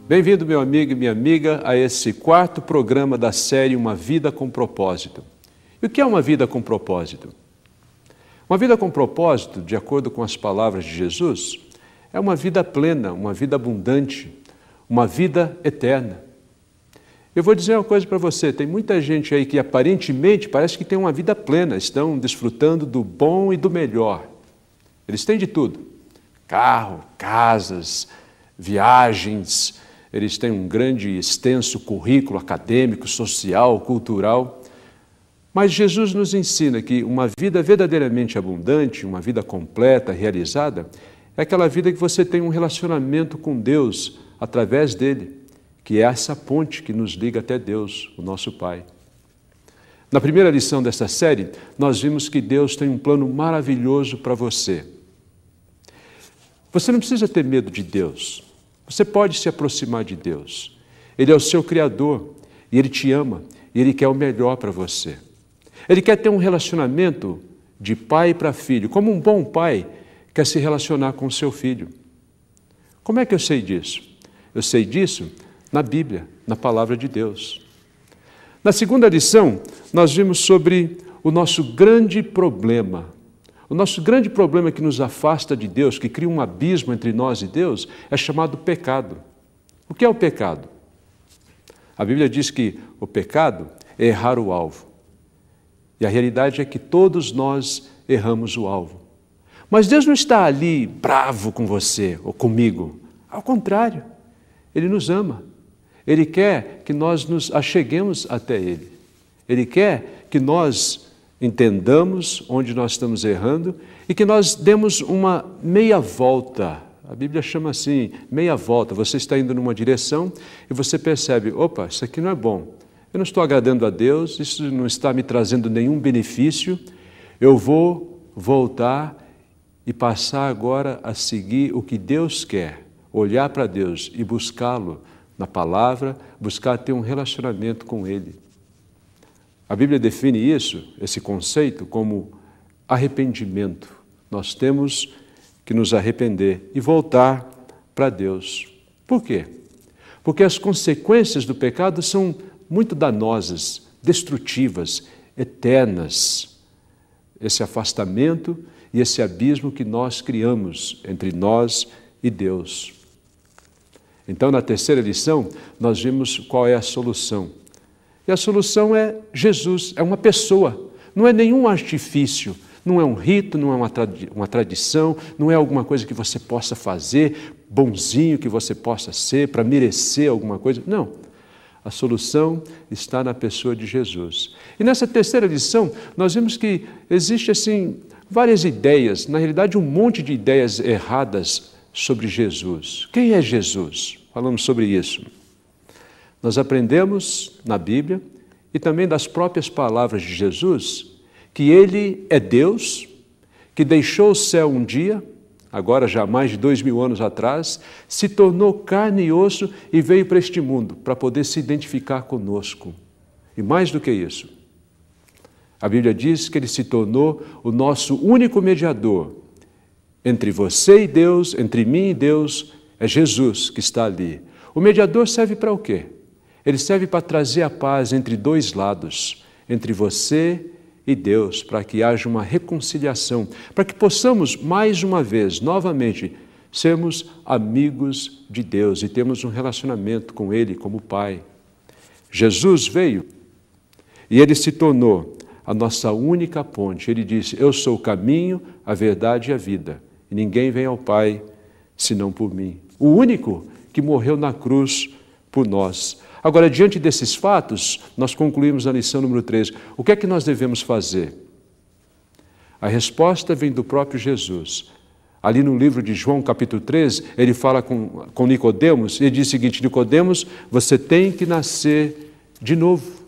Bem-vindo, meu amigo e minha amiga, a esse quarto programa da série Uma Vida com Propósito. E o que é uma vida com propósito? Uma vida com propósito, de acordo com as palavras de Jesus, é uma vida plena, uma vida abundante, uma vida eterna. Eu vou dizer uma coisa para você, tem muita gente aí que aparentemente parece que tem uma vida plena, estão desfrutando do bom e do melhor. Eles têm de tudo, carro, casas, viagens, eles têm um grande e extenso currículo acadêmico, social, cultural. Mas Jesus nos ensina que uma vida verdadeiramente abundante, uma vida completa, realizada, é aquela vida que você tem um relacionamento com Deus através dele, que é essa ponte que nos liga até Deus, o nosso Pai. Na primeira lição dessa série, nós vimos que Deus tem um plano maravilhoso para você. Você não precisa ter medo de Deus. Você pode se aproximar de Deus. Ele é o seu Criador e Ele te ama e Ele quer o melhor para você. Ele quer ter um relacionamento de pai para filho, como um bom pai quer se relacionar com o seu filho. Como é que eu sei disso? Eu sei disso na Bíblia, na Palavra de Deus. Na segunda lição, nós vimos sobre o nosso grande problema. O nosso grande problema que nos afasta de Deus, que cria um abismo entre nós e Deus, é chamado pecado. O que é o pecado? A Bíblia diz que o pecado é errar o alvo. E a realidade é que todos nós erramos o alvo. Mas Deus não está ali bravo com você ou comigo. Ao contrário, Ele nos ama. Ele quer que nós nos acheguemos até Ele. Ele quer que nós entendamos onde nós estamos errando e que nós demos uma meia volta. A Bíblia chama assim, meia volta. Você está indo numa direção e você percebe, opa, isso aqui não é bom. Eu não estou agradando a Deus, isso não está me trazendo nenhum benefício. Eu vou voltar e passar agora a seguir o que Deus quer, olhar para Deus e buscá-lo na palavra, buscar ter um relacionamento com Ele. A Bíblia define isso, esse conceito, como arrependimento. Nós temos que nos arrepender e voltar para Deus. Por quê? Porque as consequências do pecado são muito danosas, destrutivas, eternas. Esse afastamento e esse abismo que nós criamos entre nós e Deus. Então, na terceira lição, nós vimos qual é a solução. E a solução é Jesus, é uma pessoa, não é nenhum artifício, não é um rito, não é uma tradição, não é alguma coisa que você possa fazer, bonzinho que você possa ser para merecer alguma coisa. Não, a solução está na pessoa de Jesus. E nessa terceira lição, nós vimos que existe assim várias ideias, na realidade um monte de ideias erradas sobre Jesus. Quem é Jesus? Falamos sobre isso. Nós aprendemos na Bíblia e também das próprias palavras de Jesus que Ele é Deus, que deixou o céu um dia, agora já há mais de 2000 anos atrás, se tornou carne e osso e veio para este mundo para poder se identificar conosco. E mais do que isso, a Bíblia diz que Ele se tornou o nosso único mediador entre você e Deus, entre mim e Deus, é Jesus que está ali. O mediador serve para o quê? Ele serve para trazer a paz entre dois lados, entre você e Deus, para que haja uma reconciliação, para que possamos, mais uma vez, novamente, sermos amigos de Deus e termos um relacionamento com Ele como Pai. Jesus veio e Ele se tornou a nossa única ponte. Ele disse, eu sou o caminho, a verdade e a vida, e ninguém vem ao Pai senão por mim. O único que morreu na cruz por nós. Agora, diante desses fatos, nós concluímos na lição número 3. O que é que nós devemos fazer? A resposta vem do próprio Jesus. Ali no livro de João, capítulo 3, ele fala com Nicodemos, e ele diz o seguinte, Nicodemos, você tem que nascer de novo.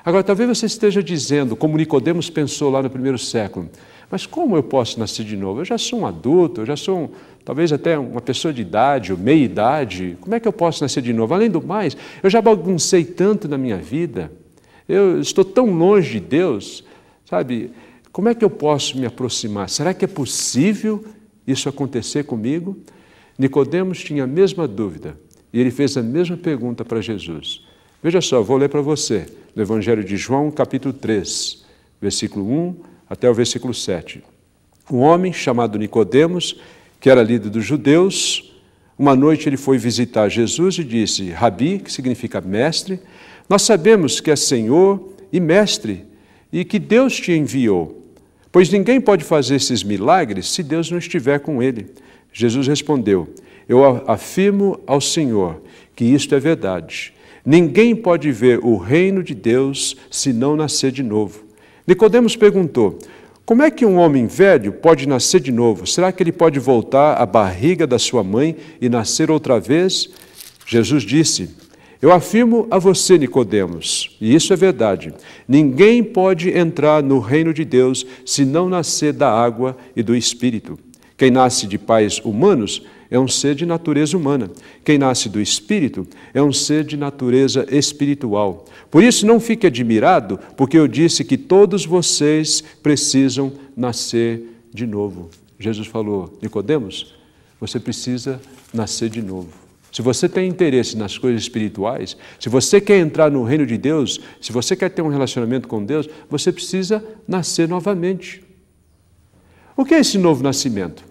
Agora, talvez você esteja dizendo, como Nicodemos pensou lá no primeiro século, mas como eu posso nascer de novo? Eu já sou um adulto, eu já sou talvez até uma pessoa de idade ou meia idade. Como é que eu posso nascer de novo? Além do mais, eu já baguncei tanto na minha vida. Eu estou tão longe de Deus, sabe? Como é que eu posso me aproximar? Será que é possível isso acontecer comigo? Nicodemos tinha a mesma dúvida E ele fez a mesma pergunta para Jesus. Veja só, vou ler para você, no Evangelho de João, capítulo 3, versículo 1 até o versículo 7. Um homem chamado Nicodemos, que era líder dos judeus, uma noite ele foi visitar Jesus e disse: Rabi, que significa mestre, nós sabemos que é Senhor e mestre e que Deus te enviou, pois ninguém pode fazer esses milagres se Deus não estiver com ele. Jesus respondeu: eu afirmo ao Senhor que isto é verdade. Ninguém pode ver o reino de Deus se não nascer de novo. Nicodemos perguntou: como é que um homem velho pode nascer de novo? Será que ele pode voltar à barriga da sua mãe e nascer outra vez? Jesus disse: eu afirmo a você, Nicodemos, e isso é verdade, ninguém pode entrar no reino de Deus se não nascer da água e do Espírito. Quem nasce de pais humanos é um ser de natureza humana. Quem nasce do Espírito é um ser de natureza espiritual. Por isso, não fique admirado, porque eu disse que todos vocês precisam nascer de novo. Jesus falou: Nicodemos, você precisa nascer de novo. Se você tem interesse nas coisas espirituais, se você quer entrar no reino de Deus, se você quer ter um relacionamento com Deus, você precisa nascer novamente. O que é esse novo nascimento?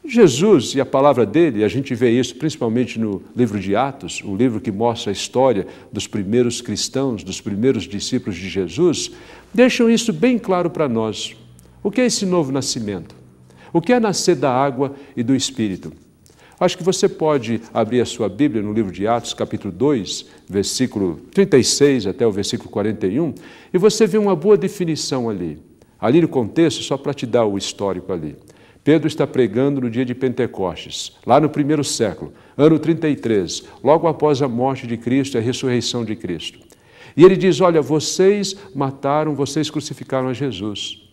Jesus e a palavra dele, a gente vê isso principalmente no livro de Atos, o livro que mostra a história dos primeiros cristãos, dos primeiros discípulos de Jesus, deixam isso bem claro para nós. O que é esse novo nascimento? O que é nascer da água e do Espírito? Acho que você pode abrir a sua Bíblia no livro de Atos, capítulo 2, versículo 36 até o versículo 41, e você vê uma boa definição ali. Ali no contexto, só para te dar o histórico ali. Pedro está pregando no dia de Pentecostes, lá no primeiro século, ano 33, logo após a morte de Cristo e a ressurreição de Cristo. E ele diz: olha, vocês mataram, vocês crucificaram a Jesus.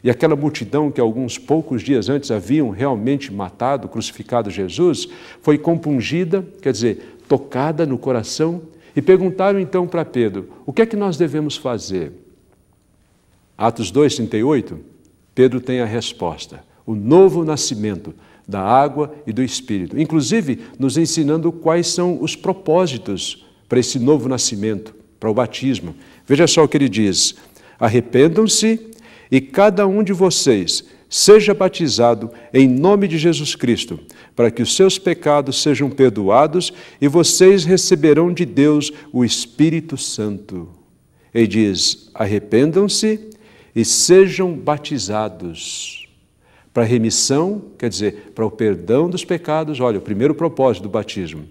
E aquela multidão que alguns poucos dias antes haviam realmente matado, crucificado Jesus, foi compungida, quer dizer, tocada no coração, e perguntaram então para Pedro: o que é que nós devemos fazer? Atos 2:38, Pedro tem a resposta: o novo nascimento da água e do Espírito, inclusive nos ensinando quais são os propósitos para esse novo nascimento, para o batismo. Veja só o que ele diz: arrependam-se e cada um de vocês seja batizado em nome de Jesus Cristo, para que os seus pecados sejam perdoados e vocês receberão de Deus o Espírito Santo. Ele diz: arrependam-se e sejam batizados. Para a remissão, quer dizer, para o perdão dos pecados, olha, o primeiro propósito do batismo.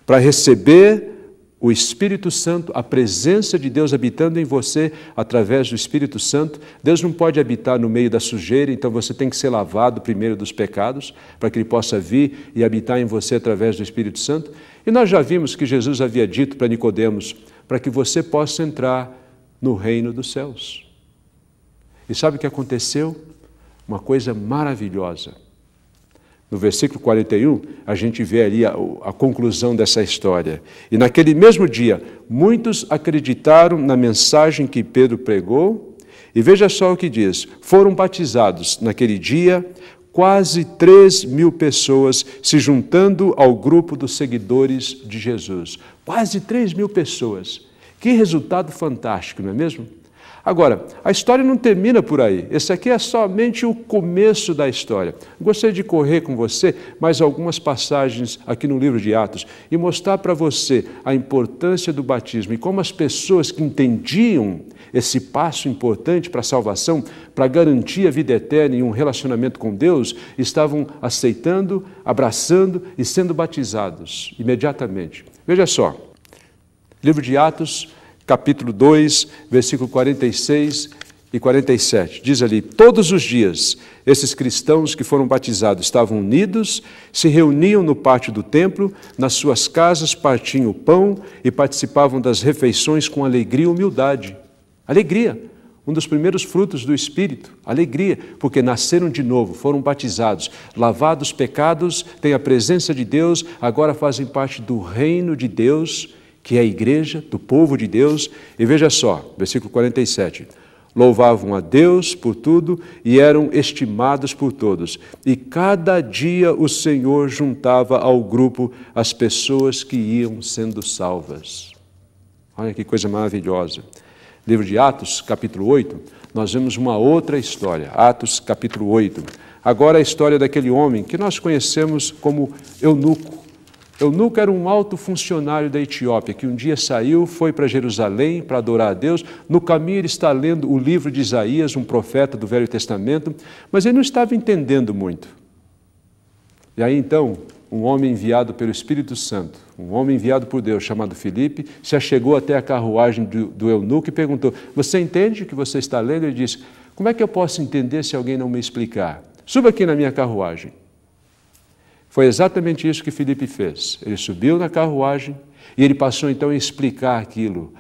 Para receber o Espírito Santo, a presença de Deus habitando em você através do Espírito Santo. Deus não pode habitar no meio da sujeira, então você tem que ser lavado primeiro dos pecados, para que Ele possa vir e habitar em você através do Espírito Santo. E nós já vimos que Jesus havia dito para Nicodemos, para que você possa entrar no reino dos céus. E sabe o que aconteceu? Uma coisa maravilhosa. No versículo 41, a gente vê ali a conclusão dessa história. E naquele mesmo dia, muitos acreditaram na mensagem que Pedro pregou. E veja só o que diz: foram batizados naquele dia quase 3.000 pessoas, se juntando ao grupo dos seguidores de Jesus. Quase 3.000 pessoas. Que resultado fantástico, não é mesmo? Agora, a história não termina por aí. Esse aqui é somente o começo da história. Gostaria de correr com você mais algumas passagens aqui no livro de Atos e mostrar para você a importância do batismo e como as pessoas que entendiam esse passo importante para a salvação, para garantir a vida eterna e um relacionamento com Deus, estavam aceitando, abraçando e sendo batizados imediatamente. Veja só, livro de Atos, capítulo 2, versículo 46 e 47. Diz ali: todos os dias, esses cristãos que foram batizados estavam unidos, se reuniam no pátio do templo, nas suas casas partiam o pão e participavam das refeições com alegria e humildade. Alegria, um dos primeiros frutos do Espírito. Alegria, porque nasceram de novo, foram batizados, lavados os pecados, têm a presença de Deus, agora fazem parte do reino de Deus, que é a igreja, do povo de Deus. E veja só, versículo 47. Louvavam a Deus por tudo e eram estimados por todos. E cada dia o Senhor juntava ao grupo as pessoas que iam sendo salvas. Olha que coisa maravilhosa. Livro de Atos, capítulo 8, nós vemos uma outra história. Atos, capítulo 8. Agora a história daquele homem que nós conhecemos como eunuco. Eunuco era um alto funcionário da Etiópia, que um dia saiu, foi para Jerusalém para adorar a Deus. No caminho ele está lendo o livro de Isaías, um profeta do Velho Testamento, mas ele não estava entendendo muito. E aí então, um homem enviado pelo Espírito Santo, um homem enviado por Deus, chamado Filipe, se achegou até a carruagem do eunuco e perguntou: você entende o que você está lendo? Ele disse: como é que eu posso entender se alguém não me explicar? Suba aqui na minha carruagem. Foi exatamente isso que Filipe fez. Ele subiu na carruagem e ele passou então a explicar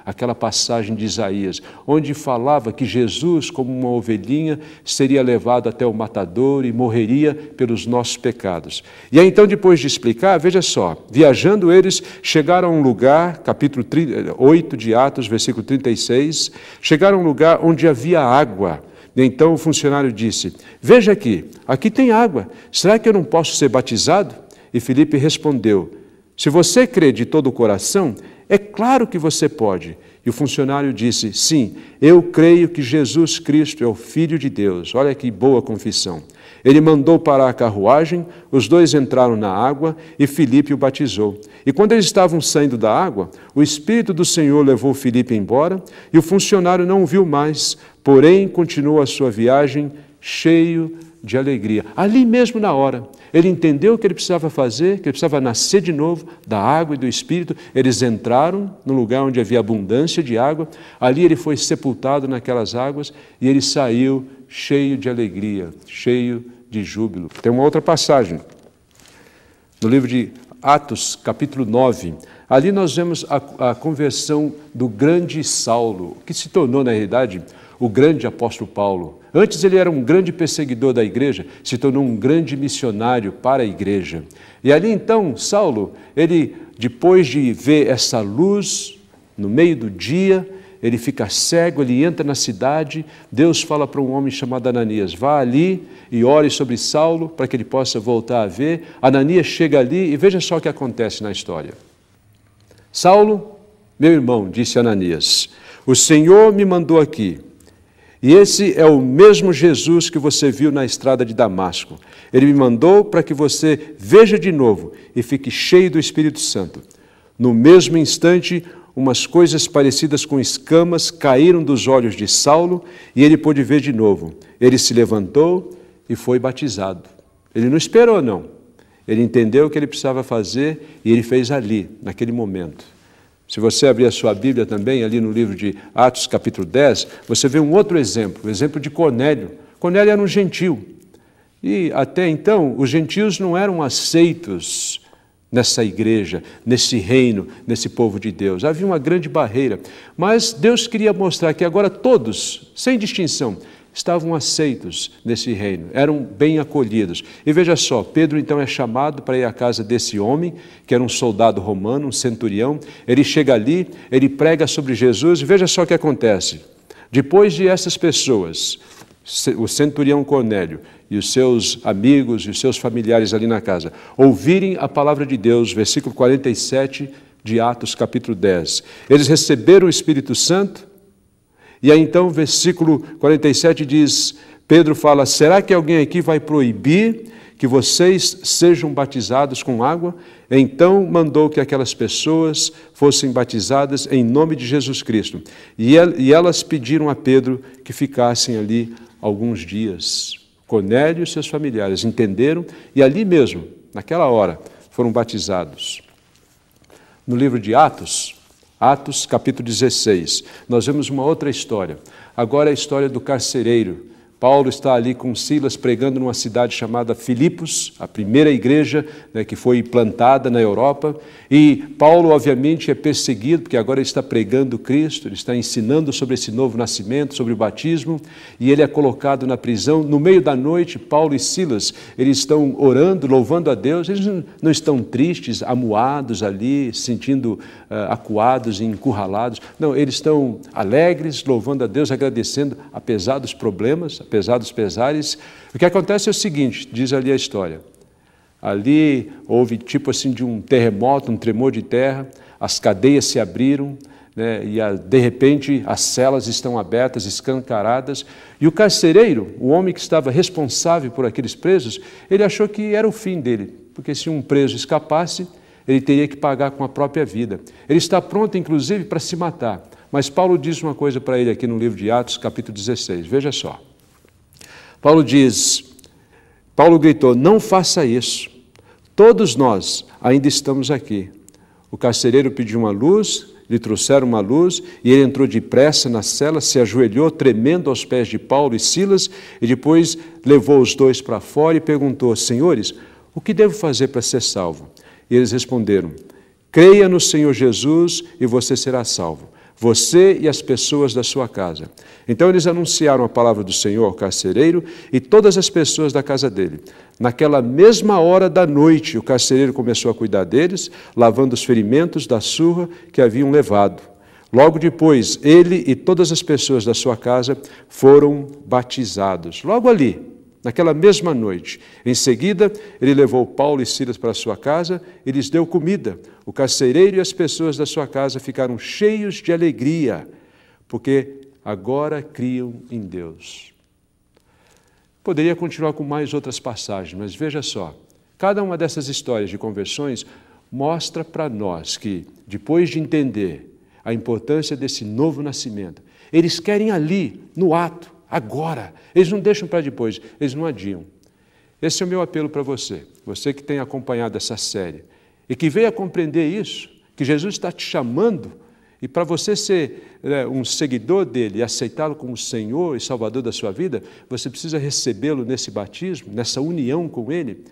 aquela passagem de Isaías, onde falava que Jesus, como uma ovelhinha, seria levado até o matador e morreria pelos nossos pecados. E aí então, depois de explicar, veja só, viajando eles, chegaram a um lugar, capítulo 8 de Atos, versículo 36, chegaram a um lugar onde havia água. Então o funcionário disse: veja aqui tem água, será que eu não posso ser batizado? E Filipe respondeu: se você crê de todo o coração, é claro que você pode. E o funcionário disse: sim, eu creio que Jesus Cristo é o Filho de Deus. Olha que boa confissão. Ele mandou parar a carruagem, os dois entraram na água e Filipe o batizou. E quando eles estavam saindo da água, o Espírito do Senhor levou Filipe embora e o funcionário não o viu mais, porém continuou a sua viagem cheio de alegria. Ali mesmo na hora, ele entendeu o que ele precisava fazer, que ele precisava nascer de novo da água e do Espírito. Eles entraram no lugar onde havia abundância de água, ali ele foi sepultado naquelas águas e ele saiu cheio de alegria, cheio de júbilo. Tem uma outra passagem, no livro de Atos, capítulo 9, ali nós vemos a conversão do grande Saulo, que se tornou, na realidade, o grande apóstolo Paulo. Antes ele era um grande perseguidor da igreja, se tornou um grande missionário para a igreja. E ali então, Saulo, ele, depois de ver essa luz no meio do dia, ele fica cego, ele entra na cidade, Deus fala para um homem chamado Ananias: vá ali e ore sobre Saulo para que ele possa voltar a ver. Ananias chega ali e veja só o que acontece na história. Saulo, meu irmão, disse Ananias, o Senhor me mandou aqui. E esse é o mesmo Jesus que você viu na estrada de Damasco. Ele me mandou para que você veja de novo e fique cheio do Espírito Santo. No mesmo instante, umas coisas parecidas com escamas caíram dos olhos de Saulo e ele pôde ver de novo. Ele se levantou e foi batizado. Ele não esperou, não. Ele entendeu o que ele precisava fazer e ele fez ali, naquele momento. Se você abrir a sua Bíblia também, ali no livro de Atos, capítulo 10, você vê um outro exemplo, o exemplo de Cornélio. Cornélio era um gentil. E até então, os gentios não eram aceitos nessa igreja, nesse reino, nesse povo de Deus. Havia uma grande barreira. Mas Deus queria mostrar que agora todos, sem distinção, estavam aceitos nesse reino, eram bem acolhidos. E veja só, Pedro então é chamado para ir à casa desse homem, que era um soldado romano, um centurião. Ele chega ali, ele prega sobre Jesus e veja só o que acontece. Depois de essas pessoas, o centurião Cornélio e os seus amigos e os seus familiares ali na casa, ouvirem a palavra de Deus, versículo 47 de Atos, capítulo 10. Eles receberam o Espírito Santo. E aí então, versículo 47 diz, Pedro fala: será que alguém aqui vai proibir que vocês sejam batizados com água? Então mandou que aquelas pessoas fossem batizadas em nome de Jesus Cristo. E elas pediram a Pedro que ficassem ali alguns dias. Cornélio e seus familiares entenderam e ali mesmo, naquela hora, foram batizados. No livro de Atos, capítulo 16, nós vemos uma outra história. Agora é a história do carcereiro, Paulo está ali com Silas pregando numa cidade chamada Filipos, a primeira igreja, né, que foi plantada na Europa. E Paulo, obviamente, é perseguido, porque agora ele está pregando Cristo, ele está ensinando sobre esse novo nascimento, sobre o batismo, e ele é colocado na prisão. No meio da noite, Paulo e Silas, eles estão orando, louvando a Deus, eles não estão tristes, amuados ali, se sentindo acuados e encurralados. Não, eles estão alegres, louvando a Deus, agradecendo, apesar dos problemas, apesar dos pesares. O que acontece é o seguinte, diz ali a história. Ali houve tipo assim de um terremoto, um tremor de terra, as cadeias se abriram, né, e de repente as celas estão abertas, escancaradas, e o carcereiro, o homem que estava responsável por aqueles presos, ele achou que era o fim dele, porque se um preso escapasse, ele teria que pagar com a própria vida. Ele está pronto, inclusive, para se matar. Mas Paulo diz uma coisa para ele aqui no livro de Atos, capítulo 16, veja só. Paulo gritou, não faça isso, todos nós ainda estamos aqui. O carcereiro pediu uma luz, lhe trouxeram uma luz, e ele entrou depressa na cela, se ajoelhou, tremendo aos pés de Paulo e Silas, e depois levou os dois para fora e perguntou, senhores, o que devo fazer para ser salvo? E eles responderam, creia no Senhor Jesus e você será salvo, você e as pessoas da sua casa. Então eles anunciaram a palavra do Senhor ao carcereiro e todas as pessoas da casa dele. Naquela mesma hora da noite, o carcereiro começou a cuidar deles, lavando os ferimentos da surra que haviam levado. Logo depois, ele e todas as pessoas da sua casa foram batizados. Logo ali, naquela mesma noite. Em seguida, ele levou Paulo e Silas para a sua casa e lhes deu comida. O carcereiro e as pessoas da sua casa ficaram cheios de alegria, porque agora criam em Deus. Poderia continuar com mais outras passagens, mas veja só, cada uma dessas histórias de conversões mostra para nós que, depois de entender a importância desse novo nascimento, eles querem ali, no ato, agora. Eles não deixam para depois, eles não adiam. Esse é o meu apelo para você, você que tem acompanhado essa série e que veio a compreender isso, que Jesus está te chamando e para você ser um seguidor dele e aceitá-lo como Senhor e Salvador da sua vida, você precisa recebê-lo nesse batismo, nessa união com ele.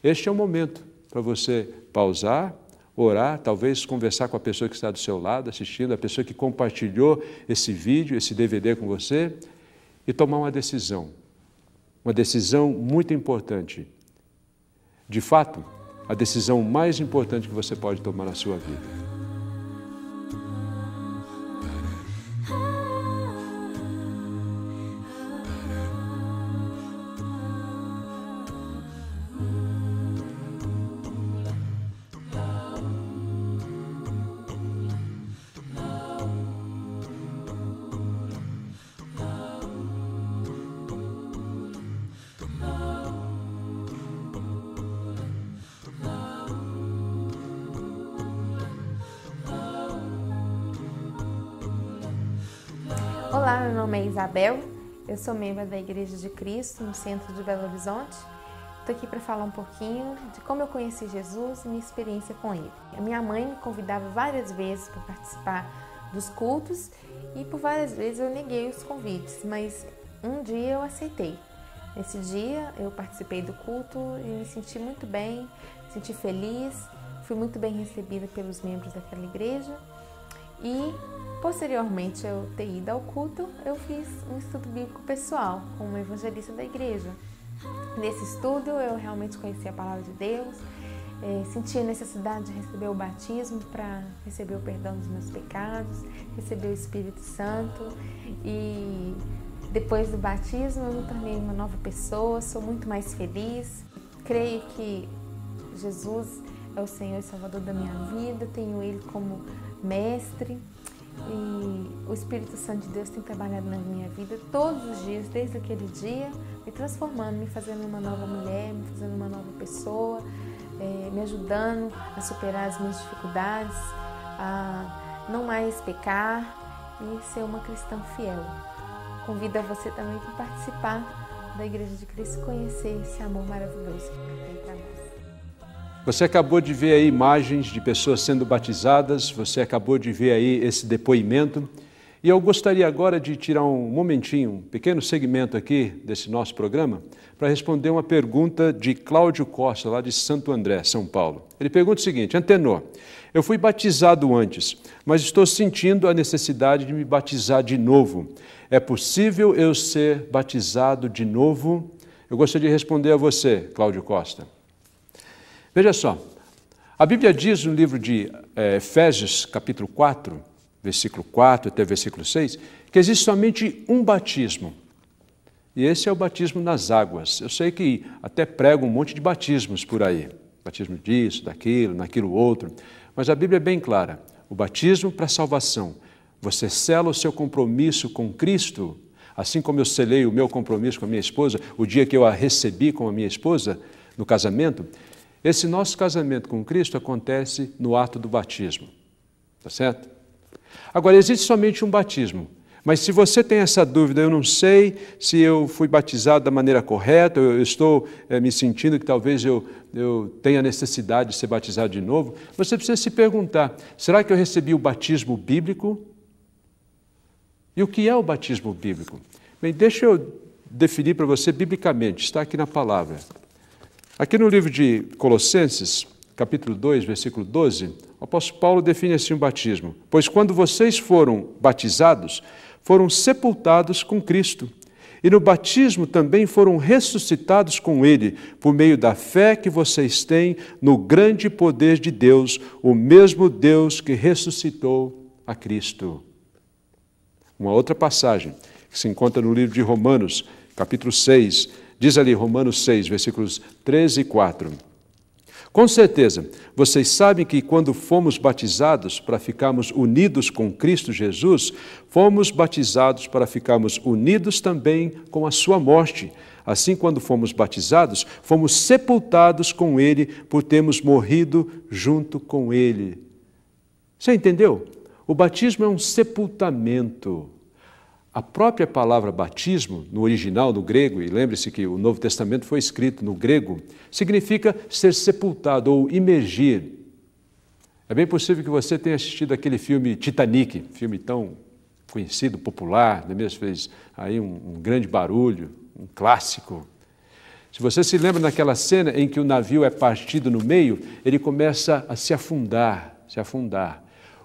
Este é o momento para você pausar, orar, talvez conversar com a pessoa que está do seu lado assistindo, a pessoa que compartilhou esse vídeo, esse DVD com você, e tomar uma decisão muito importante. De fato, a decisão mais importante que você pode tomar na sua vida. Olá, meu nome é Isabel, eu sou membro da Igreja de Cristo no centro de Belo Horizonte. Estou aqui para falar um pouquinho de como eu conheci Jesus e minha experiência com Ele. A minha mãe me convidava várias vezes para participar dos cultos e por várias vezes eu neguei os convites, mas um dia eu aceitei. Nesse dia eu participei do culto e me senti muito bem, me senti feliz, fui muito bem recebida pelos membros daquela igreja e posteriormente eu ter ido ao culto, eu fiz um estudo bíblico pessoal com uma evangelista da igreja. Nesse estudo eu realmente conheci a palavra de Deus, senti a necessidade de receber o batismo para receber o perdão dos meus pecados, receber o Espírito Santo e depois do batismo eu me tornei uma nova pessoa, sou muito mais feliz, creio que Jesus é o Senhor e Salvador da minha vida, tenho Ele como mestre e o Espírito Santo de Deus tem trabalhado na minha vida todos os dias, desde aquele dia, me transformando, me fazendo uma nova mulher, me fazendo uma nova pessoa, me ajudando a superar as minhas dificuldades, a não mais pecar e ser uma cristã fiel. Convido a você também para participar da Igreja de Cristo e conhecer esse amor maravilhoso que Ele tem para nós. Você acabou de ver aí imagens de pessoas sendo batizadas, você acabou de ver aí esse depoimento, E eu gostaria agora de tirar um momentinho, um pequeno segmento aqui desse nosso programa, para responder uma pergunta de Cláudio Costa, lá de Santo André, São Paulo. Ele pergunta o seguinte: Antenor, eu fui batizado antes, mas estou sentindo a necessidade de me batizar de novo. É possível eu ser batizado de novo? Eu gostaria de responder a você, Cláudio Costa. Veja só, a Bíblia diz no livro de Efésios, capítulo 4, versículo 4 até versículo 6, que existe somente um batismo. E esse é o batismo nas águas. Eu sei que até prego um monte de batismos por aí. Batismo disso, daquilo, naquilo outro. Mas a Bíblia é bem clara. O batismo para a salvação. Você sela o seu compromisso com Cristo, assim como eu selei o meu compromisso com a minha esposa, o dia que eu a recebi com a minha esposa, no casamento. Esse nosso casamento com Cristo acontece no ato do batismo. Tá certo? Agora, existe somente um batismo. Mas se você tem essa dúvida, eu não sei se eu fui batizado da maneira correta, eu estou me sentindo que talvez eu tenha necessidade de ser batizado de novo, você precisa se perguntar, será que eu recebi o batismo bíblico? E o que é o batismo bíblico? Bem, deixa eu definir para você biblicamente, está aqui na palavra. Aqui no livro de Colossenses, capítulo 2, versículo 12, o apóstolo Paulo define assim o batismo. Pois quando vocês foram batizados, foram sepultados com Cristo. E no batismo também foram ressuscitados com Ele, por meio da fé que vocês têm no grande poder de Deus, o mesmo Deus que ressuscitou a Cristo. Uma outra passagem que se encontra no livro de Romanos, capítulo 6, diz ali, Romanos 6, versículos 13 e 4. Com certeza, vocês sabem que quando fomos batizados para ficarmos unidos com Cristo Jesus, fomos batizados para ficarmos unidos também com a sua morte. Assim, quando fomos batizados, fomos sepultados com Ele por termos morrido junto com Ele. Você entendeu? O batismo é um sepultamento. A própria palavra batismo, no original, no grego, e lembre-se que o Novo Testamento foi escrito no grego, significa ser sepultado ou imergir. É bem possível que você tenha assistido aquele filme Titanic, filme tão conhecido, popular, não é mesmo? Fez aí um grande barulho, um clássico. Se você se lembra daquela cena em que o navio é partido no meio, ele começa a se afundar.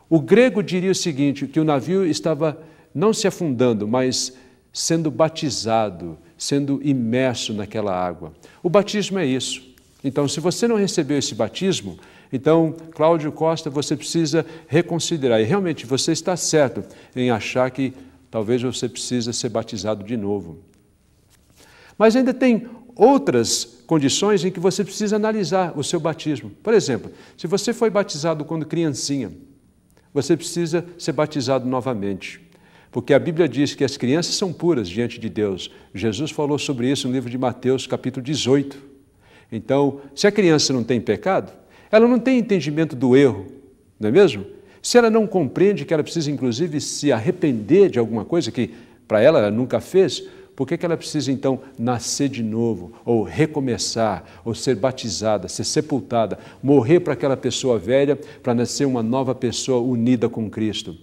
O grego diria o seguinte, que o navio estava não se afundando, mas sendo batizado, sendo imerso naquela água. O batismo é isso. Então, se você não recebeu esse batismo, então, Cláudio Costa, você precisa reconsiderar. E realmente você está certo em achar que talvez você precisa ser batizado de novo. Mas ainda tem outras condições em que você precisa analisar o seu batismo. Por exemplo, se você foi batizado quando criancinha, você precisa ser batizado novamente. Porque a Bíblia diz que as crianças são puras diante de Deus. Jesus falou sobre isso no livro de Mateus, capítulo 18. Então, se a criança não tem pecado, ela não tem entendimento do erro, não é mesmo? Se ela não compreende que ela precisa, inclusive, se arrepender de alguma coisa que, para ela nunca fez, por que ela precisa, então, nascer de novo, ou recomeçar, ou ser batizada, ser sepultada, morrer para aquela pessoa velha, para nascer uma nova pessoa unida com Cristo?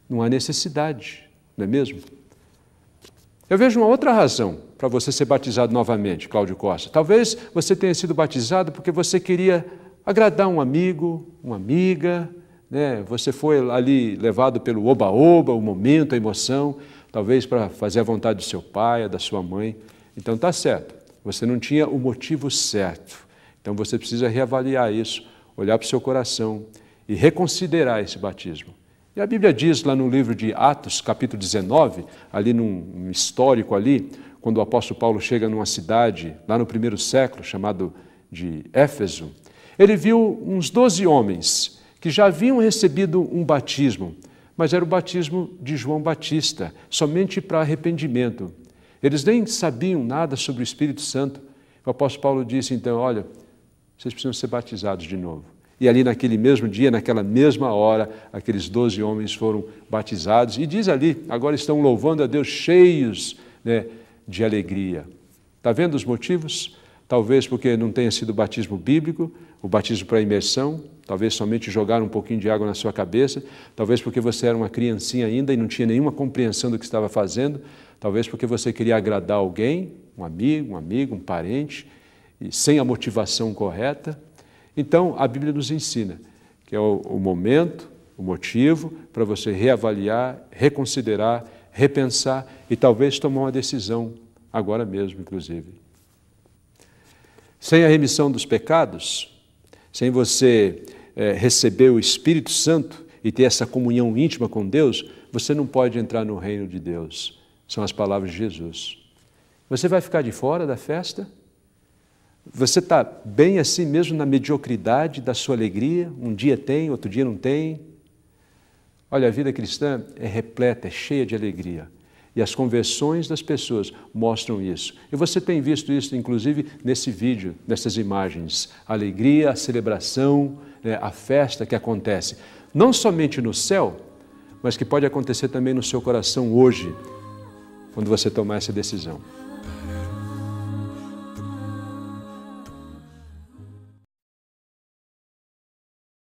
Não há necessidade, não é mesmo? Eu vejo uma outra razão para você ser batizado novamente, Cláudio Costa. Talvez você tenha sido batizado porque você queria agradar um amigo, uma amiga, né? Você foi ali levado pelo oba-oba, o momento, a emoção, talvez para fazer a vontade do seu pai, da sua mãe. Então está certo, você não tinha o motivo certo. Então você precisa reavaliar isso, olhar para o seu coração e reconsiderar esse batismo. E a Bíblia diz lá no livro de Atos, capítulo 19, ali num histórico ali, quando o apóstolo Paulo chega numa cidade, lá no primeiro século, chamado de Éfeso, ele viu uns 12 homens que já haviam recebido um batismo, mas era o batismo de João Batista, somente para arrependimento. Eles nem sabiam nada sobre o Espírito Santo. O apóstolo Paulo disse então, olha, vocês precisam ser batizados de novo. E ali naquele mesmo dia, naquela mesma hora, aqueles 12 homens foram batizados. E diz ali, agora estão louvando a Deus cheios, né, de alegria. Está vendo os motivos? talvez porque não tenha sido batismo bíblico, o batismo para imersão, talvez somente jogar um pouquinho de água na sua cabeça, talvez porque você era uma criancinha ainda e não tinha nenhuma compreensão do que estava fazendo, talvez porque você queria agradar alguém, um amigo, um parente, e sem a motivação correta. Então, a Bíblia nos ensina que é o momento, o motivo para você reavaliar, reconsiderar, repensar e talvez tomar uma decisão, agora mesmo, inclusive. Sem a remissão dos pecados, sem você receber o Espírito Santo e ter essa comunhão íntima com Deus, você não pode entrar no reino de Deus. São as palavras de Jesus. Você vai ficar de fora da festa? Você está bem assim mesmo na mediocridade da sua alegria? Um dia tem, outro dia não tem? Olha, a vida cristã é repleta, é cheia de alegria. E as conversões das pessoas mostram isso. E você tem visto isso, inclusive, nesse vídeo, nessas imagens. A alegria, a celebração, a festa que acontece. Não somente no céu, mas que pode acontecer também no seu coração hoje, quando você tomar essa decisão.